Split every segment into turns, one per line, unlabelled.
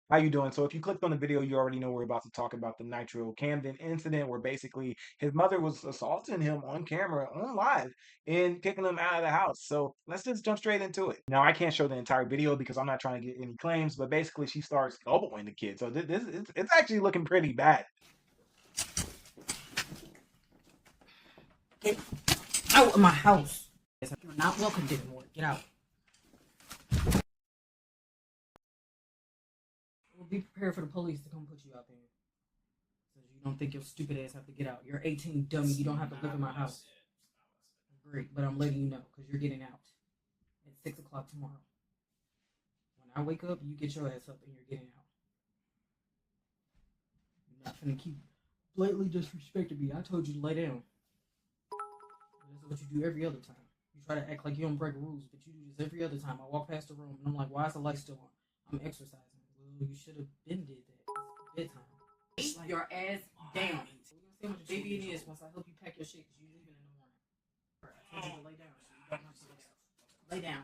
How you doing? So if you clicked on the video, you already know we're about to talk about the Nitro Camden incident where basically his mother was assaulting him on camera, on live, and kicking him out of the house. So let's just jump straight into it. Now I can't show the entire video because I'm not trying to get any claims, but basically she starts elbowing the kid. So this it's actually looking pretty bad.
Get out of my house. You're not welcome anymore. Get out. Well, be prepared for the police to come put you out there. So you don't think your stupid ass have to get out. You're 18, dummy. You don't have to live in my house. Great, but I'm letting you know because you're getting out at 6 o'clock tomorrow. When I wake up, you get your ass up and you're getting out. You're not gonna keep blatantly disrespecting me. I told you to lay down. This is what you do every other time. You try to act like you don't break rules, but you do this every other time. I walk past the room and I'm like, why is the light still on? I'm exercising. Well, you should have been did that. It's bedtime. Lay your ass down. We're gonna see how much baby it is once I help you pack your shit because you're leaving in the morning. I told you to lay down, so you don't have to lay down.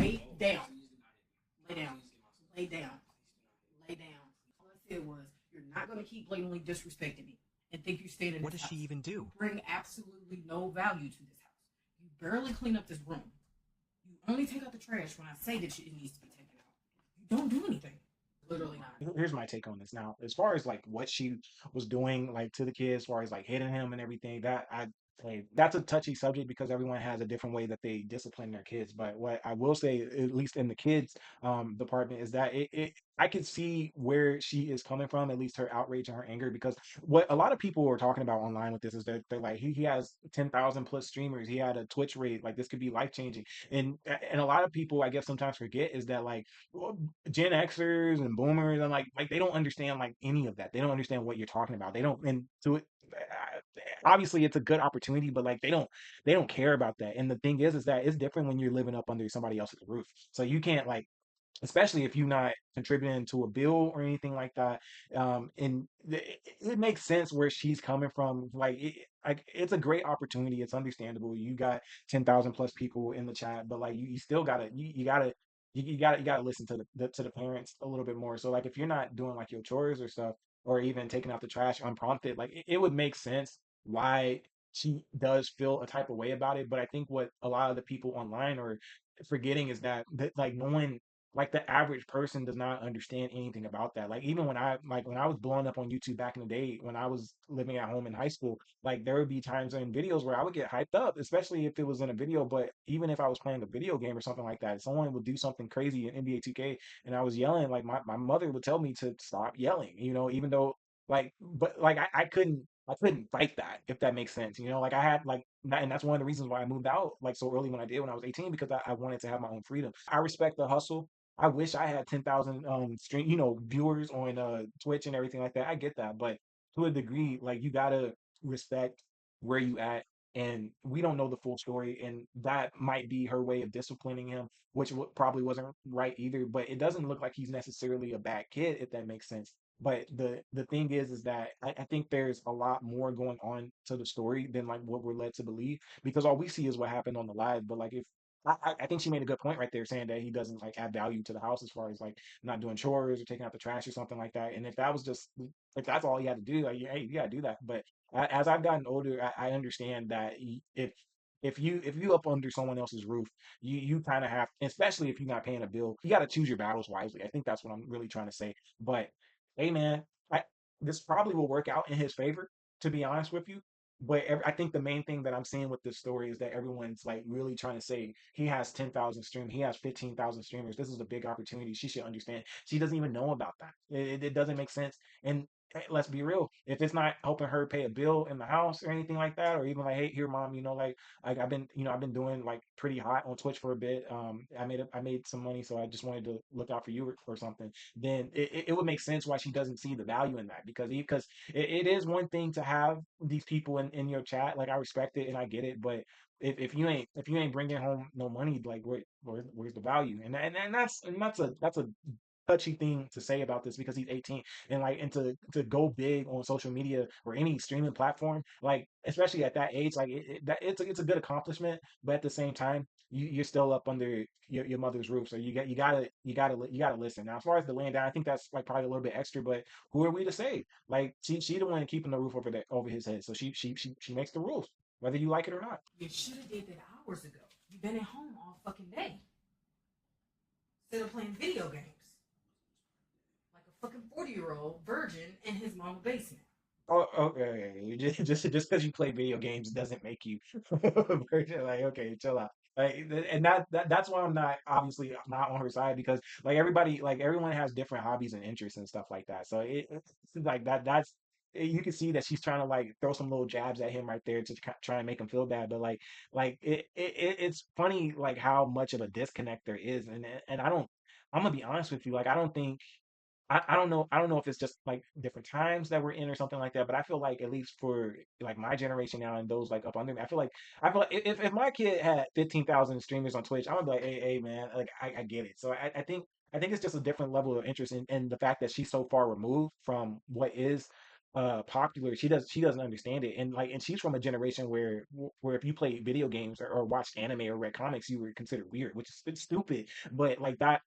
Lay down. Lay down. Lay down. Lay down. All I said was, you're not gonna keep blatantly disrespecting me and think you're staying in
What
this
does she
house.
even do?
You bring absolutely no value to this house. You barely clean up this room. You only take out the trash when I say that it needs to be taken out. You don't do anything. Literally not.
Here's my take on this. Now, as far as like what she was doing, like to the kid, as far as like hitting him and everything, that I say that's a touchy subject because everyone has a different way that they discipline their kids. But what I will say, at least in the kids department, is that I could see where she is coming from, at least her outrage and her anger, because what a lot of people are talking about online with this is that they're like he has 10,000 plus streamers, he had a Twitch rate, like this could be life changing, and a lot of people I guess sometimes forget is that like well, Gen Xers and boomers and like they don't understand like any of that. They don't understand what you're talking about. They don't and to it obviously it's a good opportunity, but like they don't care about that. And the thing is that it's different when you're living up under somebody else's roof. So you can't like especially if you're not contributing to a bill or anything like that. And it makes sense where she's coming from. Like it's a great opportunity. It's understandable. You got 10,000 plus people in the chat, but like you still gotta you gotta listen to the parents a little bit more. So like if you're not doing like your chores or stuff, or even taking out the trash unprompted, like it would make sense why she does feel a type of way about it. But I think what a lot of the people online are forgetting is that like no one like the average person does not understand anything about that. Like even when I was blowing up on YouTube back in the day when I was living at home in high school, like there would be times in videos where I would get hyped up, especially if it was in a video. But even if I was playing a video game or something like that, someone would do something crazy in NBA 2K and I was yelling, like my mother would tell me to stop yelling, even though like but like I couldn't fight that, if that makes sense. Like I had like and that's one of the reasons why I moved out like so early when I did when I was 18 because I wanted to have my own freedom. I respect the hustle. I wish I had 10,000 stream, viewers on Twitch and everything like that. I get that, but to a degree, like you gotta respect where you at. And we don't know the full story, and that might be her way of disciplining him, which probably wasn't right either. But it doesn't look like he's necessarily a bad kid, if that makes sense. But the thing is that I think there's a lot more going on to the story than like what we're led to believe, because all we see is what happened on the live. But like if I think she made a good point right there, saying that he doesn't like add value to the house as far as like not doing chores or taking out the trash or something like that. And if that was just if that's all he had to do, like hey, you gotta do that. But as I've gotten older, I understand that if you up under someone else's roof, you kind of have, especially if you're not paying a bill, you got to choose your battles wisely. I think that's what I'm really trying to say. But hey, man, this probably will work out in his favor, to be honest with you. But I think the main thing that I'm seeing with this story is that everyone's like really trying to say he has 10,000 streamers, he has 15,000 streamers. This is a big opportunity. She should understand. She doesn't even know about that. It doesn't make sense. And let's be real, if it's not helping her pay a bill in the house or anything like that, or even like, hey, here, mom, like I've been doing like pretty hot on Twitch for a bit. I made some money, so I just wanted to look out for you or something. Then it would make sense why she doesn't see the value in that, because it is one thing to have these people in your chat. Like I respect it and I get it, but if you ain't bringing home no money, like where's the value? And that's a touchy thing to say about this because he's 18 and like and to go big on social media or any streaming platform, like especially at that age, like it's a good accomplishment, but at the same time you're still up under your mother's roof, so you gotta listen. Now as far as the laying down, I think that's like probably a little bit extra, but who are we to say? Like she the one keeping the roof over his head, so she makes the rules whether you like it or not.
You should have did that hours ago. You've been at home all fucking day instead of playing video games like a fucking 40-year-old virgin in his mama's basement.
Oh, okay. Just because you play video games doesn't make you a virgin. Like, okay, chill out. Like, and that's why I'm not obviously not on her side because like everybody, like everyone has different hobbies and interests and stuff like that. So it's like that. You can see that she's trying to like throw some little jabs at him right there to try and make him feel bad. But like it's funny like how much of a disconnect there is, and I don't. I'm gonna be honest with you. Like, I don't think. I don't know. I don't know if it's just like different times that we're in or something like that. But I feel like at least for like my generation now and those like up under me, I feel like if my kid had 15,000 streamers on Twitch, I would be like, hey man, like I get it. So I think it's just a different level of interest in the fact that she's so far removed from what is popular. She doesn't understand it, and like and she's from a generation where if you play video games or watched anime or read comics, you were considered weird, which is it's stupid. But like that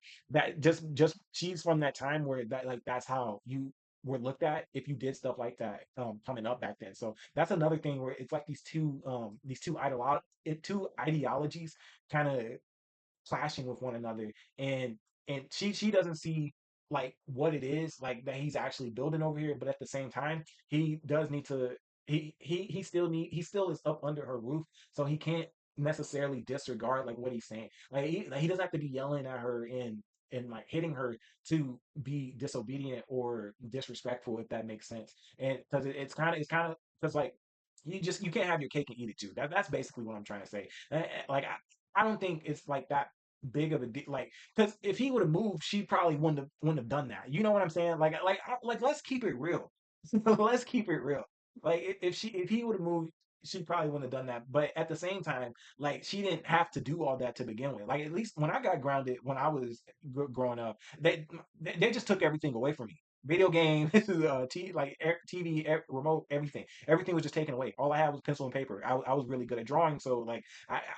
just she's from that time where that like that's how you were looked at if you did stuff like that coming up back then. So that's another thing where it's like these two ideologies kind of clashing with one another, and she doesn't see like what it is like that he's actually building over here, but at the same time he does need to he still is up under her roof, so he can't necessarily disregard like what he's saying. Like he doesn't have to be yelling at her and like hitting her to be disobedient or disrespectful, if that makes sense. And because it's kind of because like you can't have your cake and eat it too. That's basically what I'm trying to say. Like I don't think it's like that big of a deal. Like, because if he would have moved, she probably wouldn't have done that. You know what I'm saying? Like let's keep it real. Let's keep it real. Like if he would have moved, she probably wouldn't have done that. But at the same time, like she didn't have to do all that to begin with. Like at least when I got grounded when I was growing up, they just took everything away from me. Video games, TV, remote, everything was just taken away. All I had was pencil and paper. I was really good at drawing, so like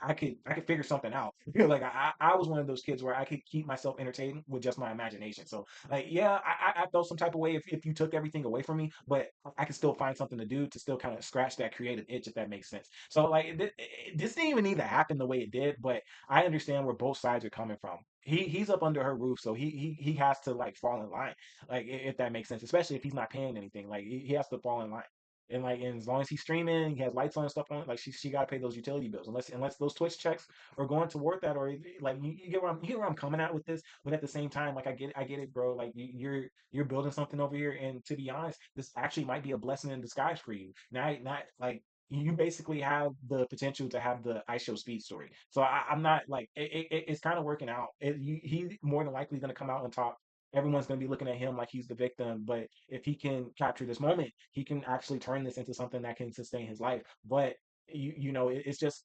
I could figure something out. Like I was one of those kids where I could keep myself entertained with just my imagination. So like yeah, I felt some type of way if you took everything away from me, but I could still find something to do to still kind of scratch that creative itch, if that makes sense. So like this didn't even need to happen the way it did, but I understand where both sides are coming from. He's up under her roof, so he has to like fall in line, like if that makes sense. Especially if he's not paying anything, like he has to fall in line. And as long as he's streaming, he has lights on and stuff on. Like she got to pay those utility bills, unless those Twitch checks are going toward that, or like you get where I'm coming at with this. But at the same time, like I get it, bro. Like you're building something over here, and to be honest, this actually might be a blessing in disguise for you. Not like you basically have the potential to have the ice show speed story. So I'm not like it's kind of working out. He more than likely going to come out and talk. Everyone's going to be looking at him like he's the victim, but if he can capture this moment, he can actually turn this into something that can sustain his life. But you know, it's just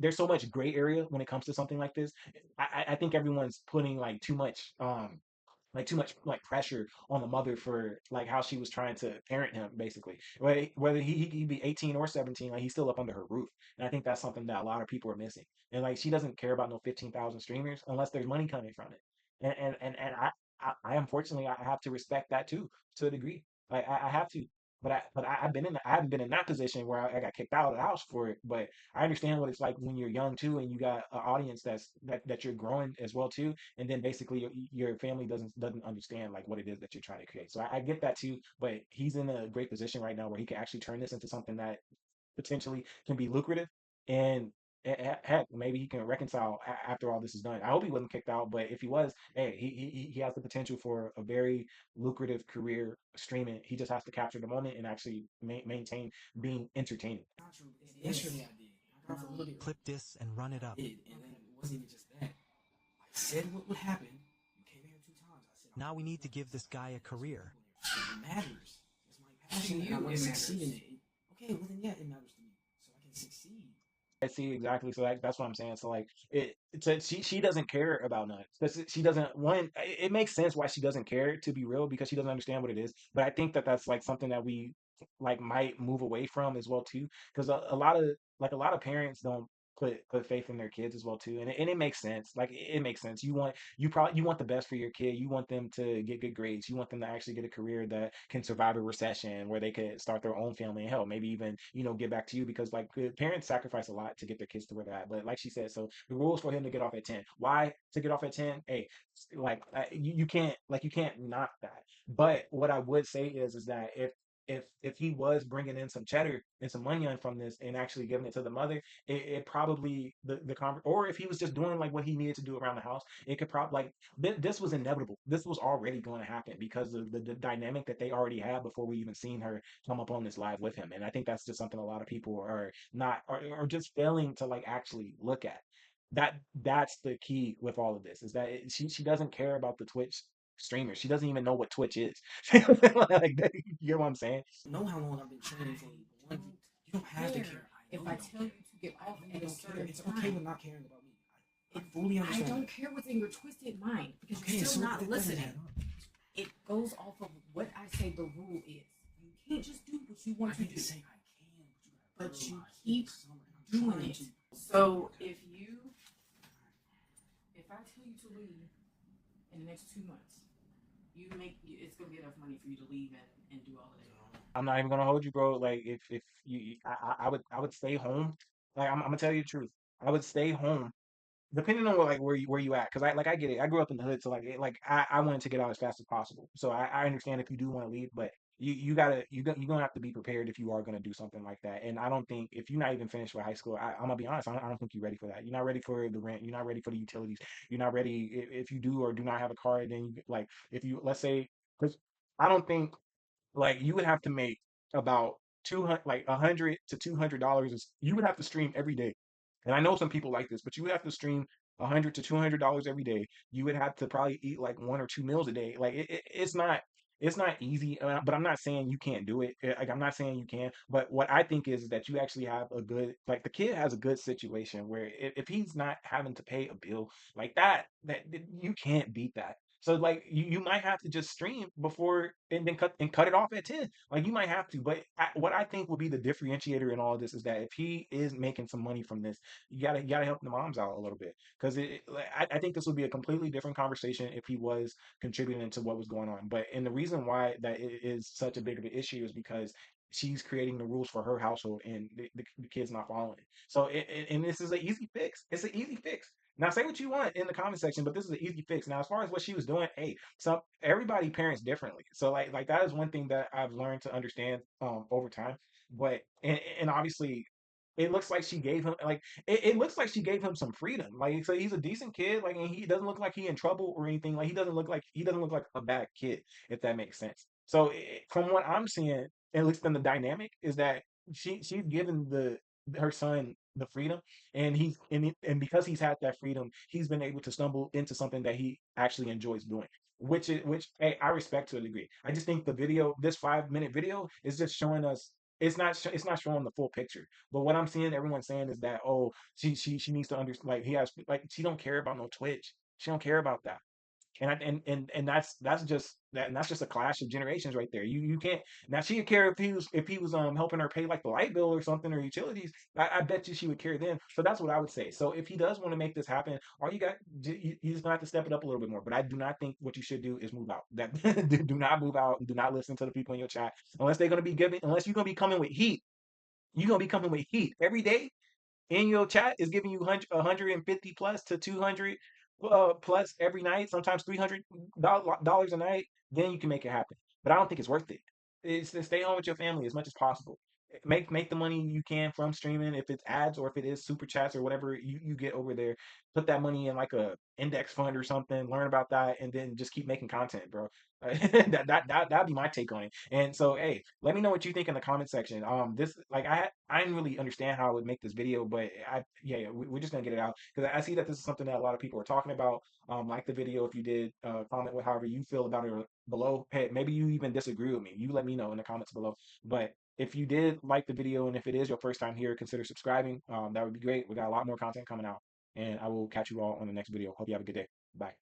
there's so much gray area when it comes to something like this. I think everyone's putting like too much like pressure on the mother for like how she was trying to parent him basically, whether he'd be 18 or 17, like he's still up under her roof. And I think that's something that a lot of people are missing. And like she doesn't care about no 15,000 streamers unless there's money coming from it. And I unfortunately I have to respect that too, to a degree. Like I have to. I've been I haven't been in that position where I got kicked out of the house for it. But I understand what it's like when you're young too, and you got an audience that you're growing as well too, and then basically your family doesn't understand like what it is that you're trying to create. So I get that too, but he's in a great position right now where he can actually turn this into something that potentially can be lucrative, and heck, maybe he can reconcile after all this is done. I hope he wasn't kicked out, but if he was, hey, he has the potential for a very lucrative career streaming. He just has to capture the moment and actually maintain being entertaining.
Yesterday I did. I got a little
Clip this and run it up.
and then it wasn't even just that. I said what would happen. You came here 2 times. I said
Now we need to give this guy a career.
it matters. It's my passion. And I want to succeed in it. Okay, well then yeah, it matters to me. So I can succeed.
I see exactly. So that's what I'm saying. So like she doesn't care about none. She doesn't one. It makes sense why she doesn't care, to be real, because she doesn't understand what it is. But I think that that's like something that we like might move away from as well too, because a lot of parents don't put faith in their kids as well too, and it makes sense. Like it makes sense. You want the best for your kid. You want them to get good grades. You want them to actually get a career that can survive a recession, where they could start their own family and help, maybe even get back to you, because like parents sacrifice a lot to get their kids to where they're at. But like she said, so the rules for him to get off at 10. Why to get off at 10? Hey, like you can't knock that. But what I would say is that if he was bringing in some cheddar and some money on from this and actually giving it to the mother, it probably or if he was just doing like what he needed to do around the house, it could probably like this was inevitable. This was already going to happen because of the dynamic that they already had before we even seen her come up on this live with him. And I think that's just something a lot of people are not are just failing to like actually look at. That's the key with all of this, is that she doesn't care about the Twitch streamers. She doesn't even know what Twitch is. Like, you get what I'm saying?
Know how long I've been training for you. But one, you don't have to care.
If I tell you to get off at a certain
It's
time,
okay with not caring about me. I fully
I
understand.
don't care what's in your twisted mind because
Okay,
you're still
so
not
that doesn't
listening.
add up.
It goes off of what I say the rule is. You can't just do what you want to do,
Saying I can,
but you
realize
keep
it's summer and I'm
doing
trying
it.
to-
So if I tell you to leave in the next 2 months, it's gonna be enough money for you to leave and do all of that.
I'm not even gonna hold you, bro. Like if you, I would stay home. Like I'm gonna tell you the truth. I would stay home, depending on where you at. Because I get it. I grew up in the hood, so I wanted to get out as fast as possible. So I understand if you do want to leave, but you're gonna have to be prepared if you are gonna do something like that. And I don't think, if you're not even finished with high school, I'm gonna be honest. I don't think you're ready for that. You're not ready for the rent. You're not ready for the utilities. You're not ready if you do or do not have a car. Then like if you, let's say, because I don't think, like, you would have to make about 200, like $100 to $200. You would have to stream every day. And I know some people like this, but you would have to stream $100 to $200 every day. You would have to probably eat like 1 or 2 meals a day. Like it's not easy, but I'm not saying you can't do it. Like I'm not saying you can, but what I think is that you actually have a good, like the kid has a good situation where if he's not having to pay a bill like that you can't beat that. So like you might have to just stream before and then cut it off at 10. Like you might have to, but what I think would be the differentiator in all of this is that if he is making some money from this, you gotta help the moms out a little bit, because like, I think this would be a completely different conversation if he was contributing to what was going on. But and the reason why that it is such a big of an issue is because she's creating the rules for her household and the kids not following it. So and this is an easy fix. It's an easy fix. Now say what you want in the comment section, but this is an easy fix. Now, as far as what she was doing, hey, so everybody parents differently. So like that is one thing that I've learned to understand over time. But and obviously it looks like she gave him like it looks like she gave him some freedom. Like, so he's a decent kid, like, and he doesn't look like he in trouble or anything. Like he doesn't look like a bad kid, if that makes sense. So from what I'm seeing, at least in the dynamic, is that she's given the her son the freedom, and and because he's had that freedom, he's been able to stumble into something that he actually enjoys doing, which hey, I respect to a degree. I just think the video, this 5 minute video, is just showing us. It's not showing the full picture. But what I'm seeing everyone saying is that, oh, she needs to understand, like he has, like, she don't care about no Twitch. She don't care about that. And that's just a clash of generations right there. You can't, now she would care if he was helping her pay like the light bill or something, or utilities. I bet you she would care then. So that's what I would say. So if he does want to make this happen, all you just gonna have to step it up a little bit more. But I do not think what you should do is move out. That do not move out. Do not listen to the people in your chat unless they're gonna be giving, unless you're gonna be coming with heat. You're gonna be coming with heat every day in your chat is giving you 150 plus to 200 plus every night, sometimes $300 a night, then you can make it happen. But I don't think it's worth it. It's to stay home with your family as much as possible. Make the money you can from streaming, if it's ads or if it is super chats or whatever you get over there. Put that money in like a index fund or something. Learn about that, and then just keep making content, bro. That'd be my take on it. And so, hey, let me know what you think in the comment section. This, like, I didn't really understand how I would make this video, but we're just gonna get it out because I see that this is something that a lot of people are talking about. Like the video if you did. Comment with however you feel about it below. Hey, maybe you even disagree with me. You let me know in the comments below. But if you did like the video and if it is your first time here, consider subscribing. That would be great. We got a lot more content coming out, and I will catch you all on the next video. Hope you have a good day. Bye.